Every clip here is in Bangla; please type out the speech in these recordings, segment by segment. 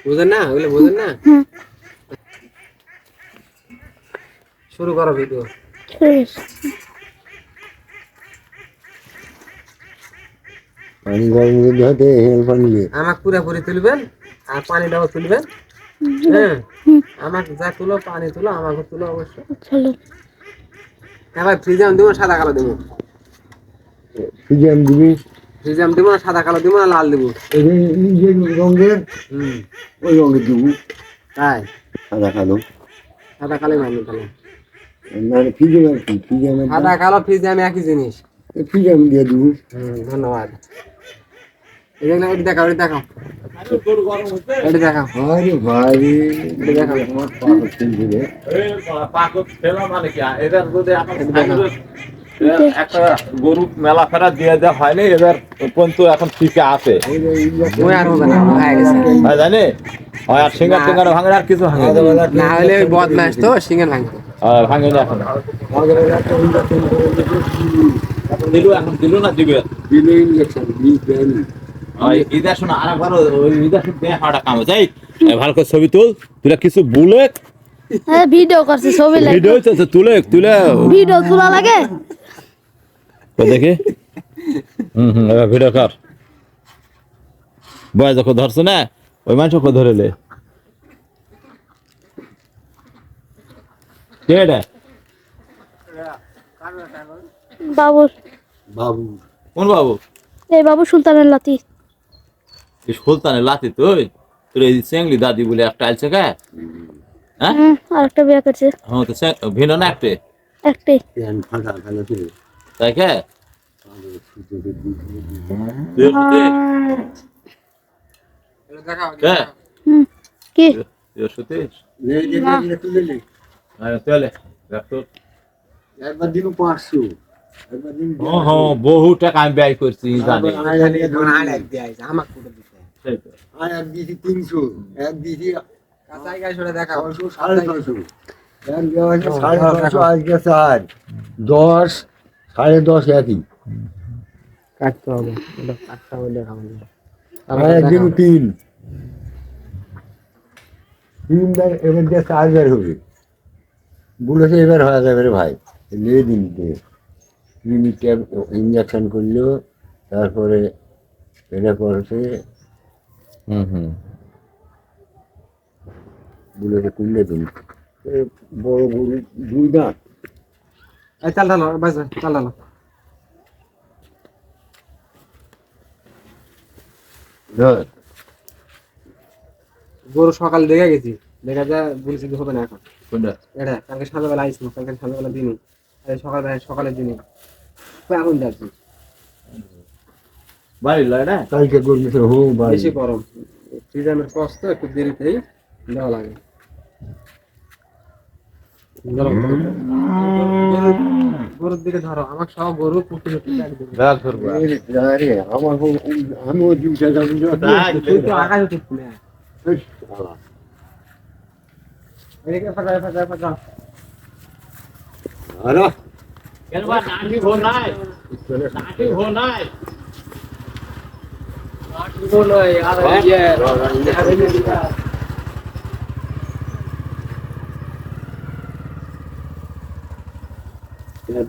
বুঝেন না, ওগুলো বুঝেন না। শুরু করো ভিডিও। পানি গরম করে হতে পানি দিয়ে আমাকে পুরোপুরি তুলবেন আর পানিটাও তুলবেন। হ্যাঁ, আমাকে যা তুলো পানি তুলো, আমাকে তুলো অবশ্যই। এবার ফ্রিজে আমি দেবো সাদা কালো দেবো, ফ্রিজে দিবি ফ্রিজে আমি দেবো না সাদা কালো দেবো না লাল দেবো। যে রঙের ওই রঙের দিব তাই সাদা কালো সাদা কালো মানি তাহলে মানে ফ্রিজে আর কি ফ্রিজে সাদা কালো ফ্রিজে আমি একই জিনিস। ফ্রিজে আমি দিয়ে দিব। ধন্যবাদ। এটা দেখাও, এটা দেখাও, এটা দেখাও। আরে ভাই এটা দেখাও, আমার পাগল ফ্রিজে পাকত ফেলা মানে কি এদের যদি একটা গরু মেলা ফেরা দিয়ে দেওয়া হয়নি, এদের পর্যন্ত এখন ঠিকই আছে ওই আর হবে না, হয়ে গেছে। জানি আর সিঙ্গার টিঙ্গার ভাঙে আর কিছু ভাঙে না হলে ওই বদমাস তো সিঙ্গেল ভাঙবে। ভাঙে না এখন এখন দিল না দিবে দিলে ইঞ্জেকশন দিবেন ঈদের শোনা আর একবার ওই ঈদের দেখাটা কাম যাই ভালো করে ছবি তুলে কিছু বলে ভিডিও করছে ছবি লাগে ভিডিও হচ্ছে তুলে ভিডিও তোলা লাগে দেখি এবার ভিডিও কর বয় যখন ধরছো না ওই মানুষকে ধরেলে কে এটা বাবু বাবু কোন বাবু এই বাবু সুলতানের লাতি এই সুলতানের লাতি তুই তোর এই চেংলি দাদি বলে একটা আছে কে হ্যাঁ আর একটা বিয়ে করছে হ্যাঁ তো ভিন্ন না একটা একটাই ফাঁকা ফেলে তুই তাই কে এটা দেখাও, কে কি সতীশ তুলে নে চলে দেখতো একবার দিন 500 একবার দিন বহু টাকা আমি ব্যয় করছি জানি আমাকে পুরো দিতে আর এক দিছি 300 এক দিছি কাঁচাই গাছ ওটা দেখাও। 650 এক দেওয়া হয়েছে 550 আজকে 4 10 10.5 একই কাটতে হবে, ওটা কাটতে হবে দেখাবো। আর একদিন 3 বার এবার দিয়ে 4 বার হবে বলেছে এবার হয়ে যাবে রে ভাই নিয়ে দিন ক্লিনিক ইঞ্জেকশন করলো তারপরে এটা করছে বলেছে কুমড়ে দিন বড় গরু 2 দাঁত এই চাল ঢালো, বাস চাল ঢালো। ধর গরু সকালে দেখে গেছি, দেখা যায় বলছি যে হবে না এখন। কোনটা এটা কালকে সন্ধ্যাবেলা আইসি, কালকে সন্ধ্যাবেলা দিনই সকালের দিনই এখন যাচ্ছি। বাড়ি লয় না কালকে গরু হোক বা বেশি গরম, সিজনের কষ্ট একটু দেরিতেই দেওয়া লাগে। গরুর দিকে ধরো, আমার সব গরু পুকুরে একদম আরে আমার আমিও জিমটা যাবো আকাশ উঠছে না। এদিকে ফাঁকা ফাঁকা ফাঁকা। আরে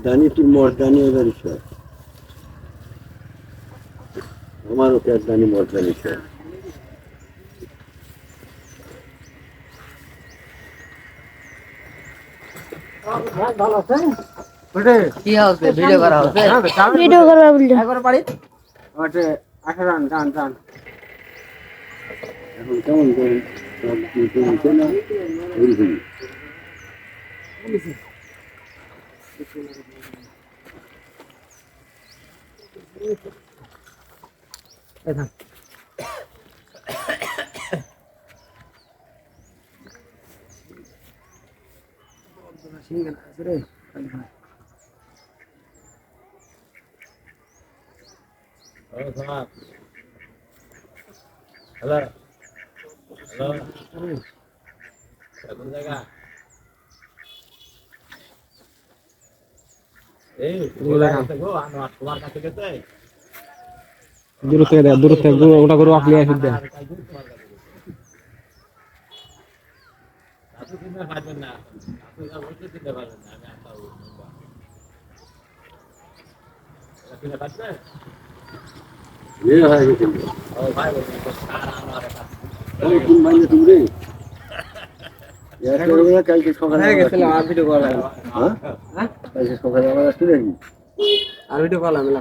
দানি তুই মর্দানি এবার ঈশ্বর আমারও দানি মর্দানি ঈশ্বর কি হচ্ছে ভিডিও করা হচ্ছে? ভিডিও করবা বলছো একবার বাড়ি ওটা 18 রান রান রান। এখন কেমন করে না ওইরকম এটা সিঙ্গেল আছে রে। হ্যালো হ্যালো কোন জায়গা এই তোমার কাছে গেছে দূর থেকে ওটা করে আপনি আসুন দেন। তো চিনতে পারবেন না আপনি অবশ্যই চিনতে পারবেন না আমি একটা চিনতে পারবেন বিয়ে হয়ে গেছে ও ভাই বলছি সারা আমার একটা তাহলে কোন বাইরে তুমি রে কালকে সকালে হয়ে গেছিল আর ভিডিও কল হ্যাঁ কালকে সকালে আমার আসতে নাকি আর ভিডিও কল আমি